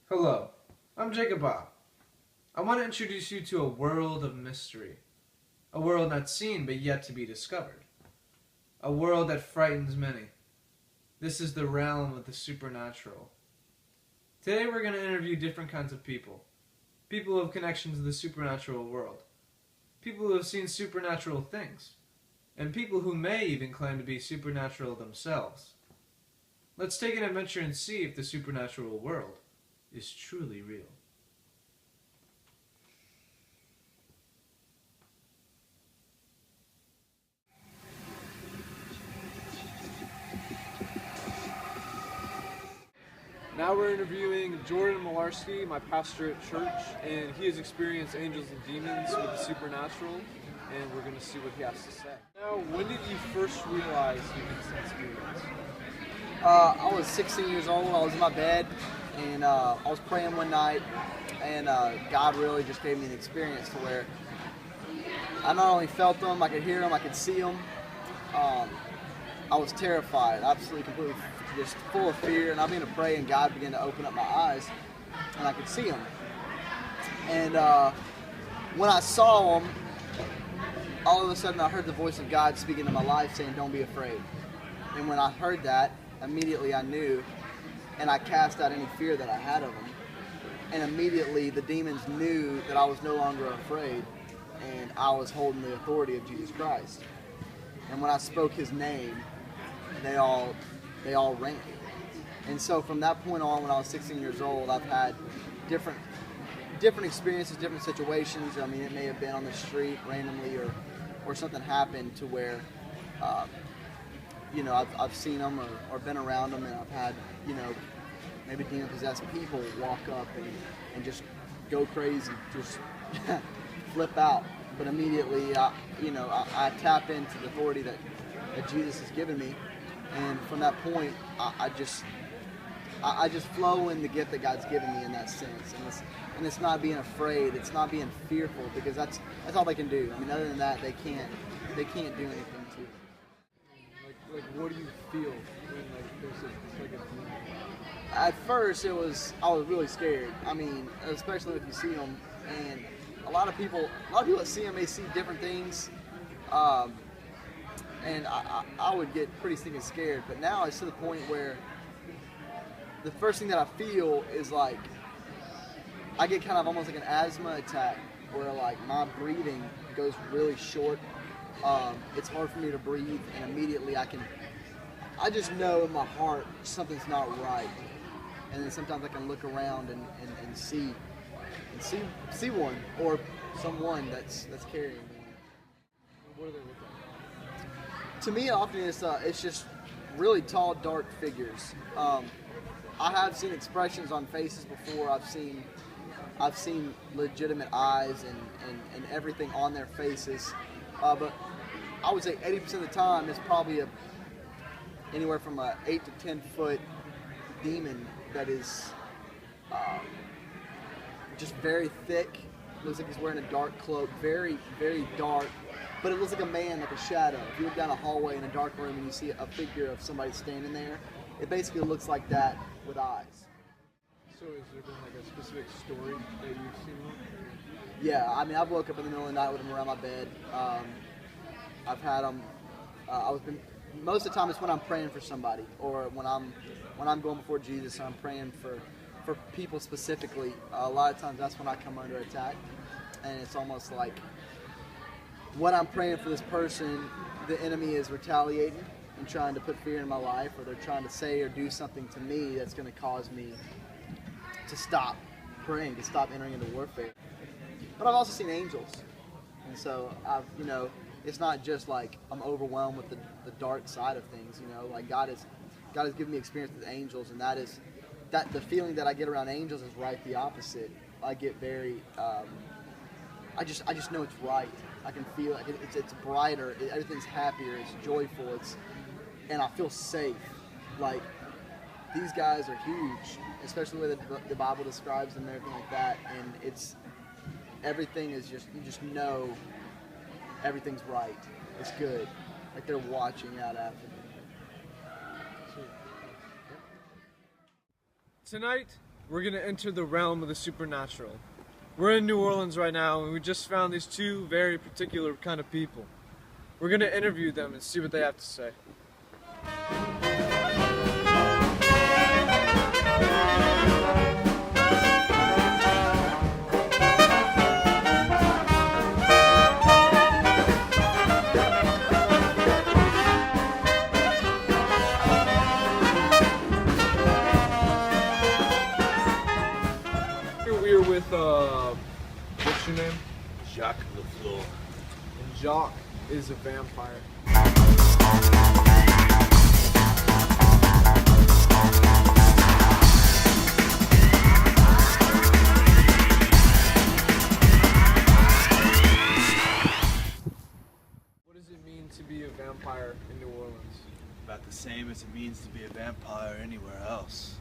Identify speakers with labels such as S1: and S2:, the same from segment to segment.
S1: Hello, I'm Jacob Bob. I want to introduce you to a world of mystery, a world not seen but yet to be discovered, a world that frightens many. This is the realm of the supernatural. Today we're going to interview different kinds of people, people who have connections to the supernatural world, people who have seen supernatural things, and people who may even claim to be supernatural themselves. Let's take an adventure and see if the supernatural world is truly real. Now we're interviewing Jordan Malarski, my pastor at church, and he has experienced angels and demons with the supernatural, and we're going to see what he has to say. Now, when did you first realize you could sense demons?
S2: I was 16 years old. I was in my bed, and I was praying one night, and God really just gave me an experience to where I not only felt them, I could hear them, I could see them. I was terrified, absolutely, completely, just full of fear. And I began to pray, and God began to open up my eyes, and I could see them. And when I saw them, all of a sudden I heard the voice of God speaking to my life, saying, "Don't be afraid." And when I heard that, immediately I knew, and I cast out any fear that I had of them. And immediately the demons knew that I was no longer afraid, and I was holding the authority of Jesus Christ. And when I spoke His name, they all ran. And so from that point on, when I was 16 years old, I've had different experiences, different situations. I mean, it may have been on the street randomly, or something happened to where, I've seen them or been around them, and I've had, maybe demon-possessed people walk up and just go crazy, just flip out. But immediately, I tap into the authority that Jesus has given me, and from that point, I just flow in the gift that God's given me in that sense, and it's not being afraid, it's not being fearful, because that's all they can do. I mean, other than that, they can't do anything to you.
S1: Like, what do you feel when there's like a demon?
S2: At first, I was really scared. I mean, especially if you see them, and a lot of people that see them, they see different things, and I would get pretty stinking scared. But now it's to the point where the first thing that I feel is like I get kind of almost like an asthma attack, where like my breathing goes really short. It's hard for me to breathe, and immediately I just know in my heart something's not right. And then sometimes I can look around and see one or someone that's carrying me.
S1: What do they look like?
S2: To me, often it's just really tall, dark figures. I have seen expressions on faces before. I've seen legitimate eyes and everything on their faces, but I would say 80% of the time it's probably anywhere from a 8 to 10 foot demon that is just very thick. Looks like he's wearing a dark cloak, very, very dark, but it looks like a man, like a shadow. If you look down a hallway in a dark room and you see a figure of somebody standing there, it basically looks like that with eyes.
S1: So has there been like a specific story that you've seen one?
S2: Yeah, I mean, I've woke up in the middle of the night with them around my bed. I've had them. Most of the time it's when I'm praying for somebody, or when I'm going before Jesus and I'm praying for people specifically. A lot of times that's when I come under attack, and it's almost like when I'm praying for this person, the enemy is retaliating and trying to put fear in my life, or they're trying to say or do something to me that's going to cause me to stop praying, to stop entering into warfare. But I've also seen angels, and so it's not just like I'm overwhelmed with the dark side of things. Like God has given me experience with angels, and that the feeling that I get around angels is right the opposite. I get very, I just know it's right. I can feel it. It's brighter. Everything's happier. It's joyful. And I feel safe. Like, these guys are huge, especially the way the Bible describes them and everything like that. And everything is just, you just know everything's right. It's good. Like they're watching out after me.
S1: Tonight, we're gonna enter the realm of the supernatural. We're in New Orleans right now, and we just found these two very particular kind of people. We're gonna interview them and see what they have to say. Here we are with, what's your name?
S3: Jacques Lafleur.
S1: And Jacques is a vampire. What does it mean to be a vampire in New Orleans?
S3: About the same as it means to be a vampire anywhere else.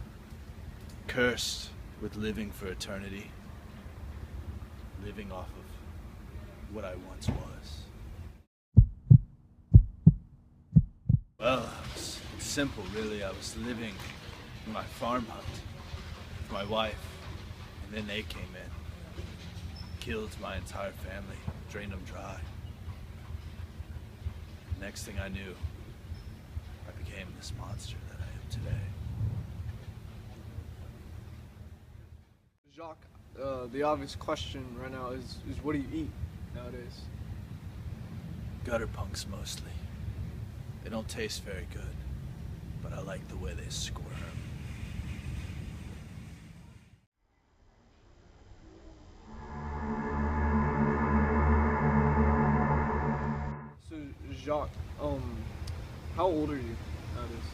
S3: Cursed with living for eternity. Living off of what I once was. Well, it's simple really. I was living in my farm hut with my wife, and then they came in. Killed my entire family, drained them dry. Next thing I knew, I became this monster that I am today.
S1: Jacques, the obvious question right now is what do you eat nowadays?
S3: Gutter punks mostly. They don't taste very good, but I like the way they squirm.
S1: So Jacques, how old are you nowadays?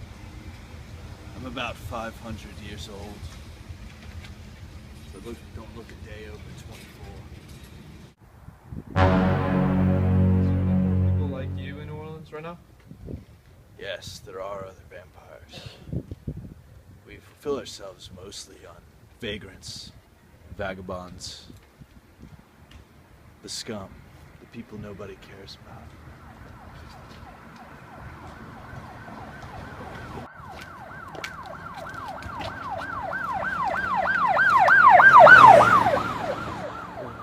S3: I'm about 500 years old. So don't look a day over 24.
S1: People like you in New Orleans right now?
S3: Yes, there are other vampires. We fulfill ourselves mostly on vagrants, vagabonds, the scum, the people nobody cares about.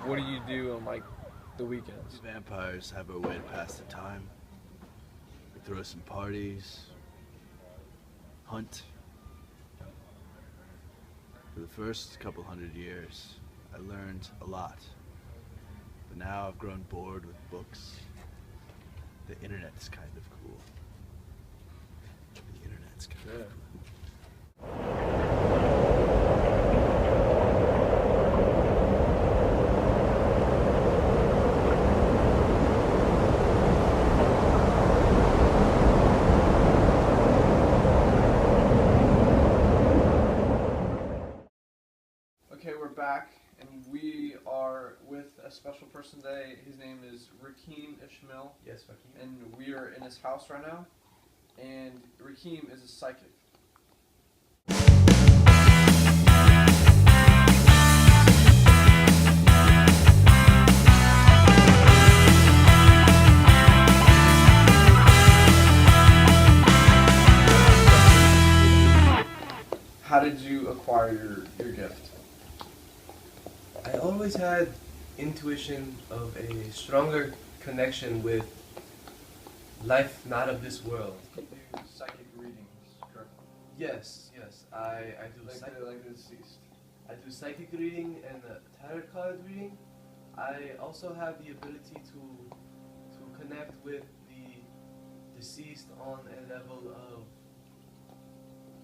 S1: What do you do on like the weekends?
S3: Vampires have a way to pass the time. We throw some parties, hunt. For the first couple hundred years, I learned a lot. But now I've grown bored with books. The internet's kind of cool. The internet's kind of cool.
S1: Okay, we're back, and we are with a special person today. His name is Rakeem Ishmael.
S4: Yes, Rakeem.
S1: And we are in his house right now. And Rakeem is a psychic. How did you acquire your gift?
S4: I always had intuition of a stronger connection with life not of this world.
S1: You do psychic readings, correct?
S4: Yes, I do
S1: Like the deceased.
S4: I do psychic reading and tarot card reading. I also have the ability to connect with the deceased on a level of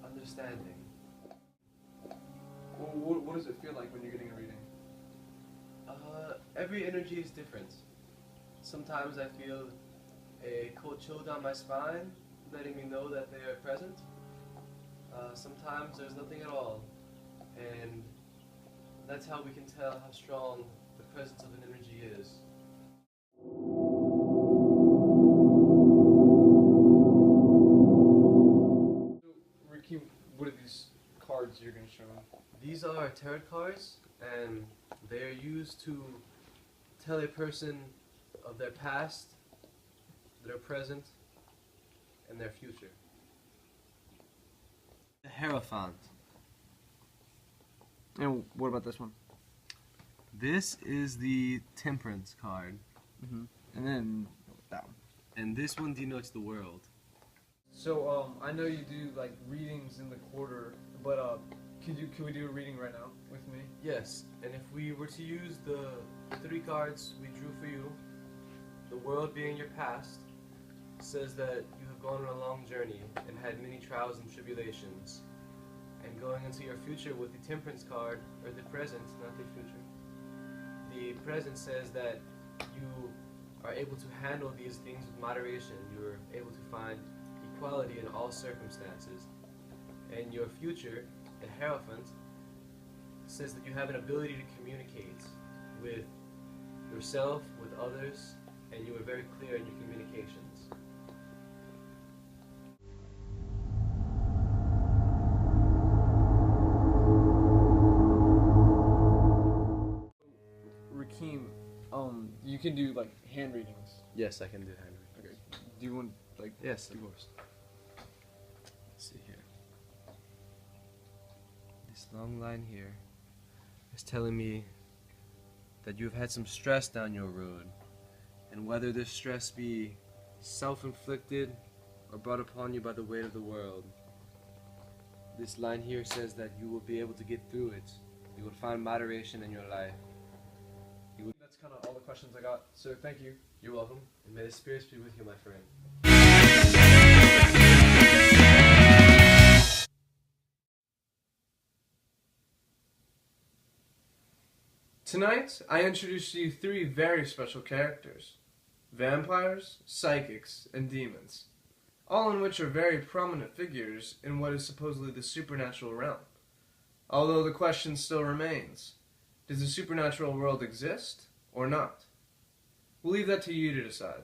S4: understanding.
S1: Well, what does it feel like when you're getting a reading?
S4: Every energy is different. Sometimes I feel a cold chill down my spine, letting me know that they are present. Sometimes there's nothing at all, and that's how we can tell how strong the presence of an energy is.
S1: So, Rakeem, what are these cards you're going to show me?
S4: These are tarot cards, and they are used to tell a person of their past, their present, and their future.
S5: The Hierophant.
S1: And what about this one?
S4: This is the Temperance card,
S1: And then that one.
S4: and this one denotes the world.
S5: So I know you do like readings in the quarter, but could we do a reading right now with me?
S4: Yes, and if we were to use the 3 cards we drew for you, the world being your past, says that you have gone on a long journey and had many trials and tribulations. And going into your future with the Temperance card, or the present, not the future, the present says that you are able to handle these things with moderation. You are able to find equality in all circumstances. And your future, the Hierophant, says that you have an ability to communicate with yourself, with others, and you are very clear in your communications.
S5: Rakeem, you can do like hand readings.
S4: Yes, I can do handwriting.
S5: Okay. Do you want like?
S4: Yes, of course. Let's see here. This long line here is telling me that you've had some stress down your road, and whether this stress be self-inflicted or brought upon you by the weight of the world, this line here says that you will be able to get through it. You will find moderation in your life.
S5: That's kind of all the questions I got. So thank you.
S4: You're welcome, and may the spirits be with you, my friend.
S1: Tonight, I introduce to you 3 very special characters: vampires, psychics, and demons, all in which are very prominent figures in what is supposedly the supernatural realm. Although the question still remains, does the supernatural world exist or not? We'll leave that to you to decide.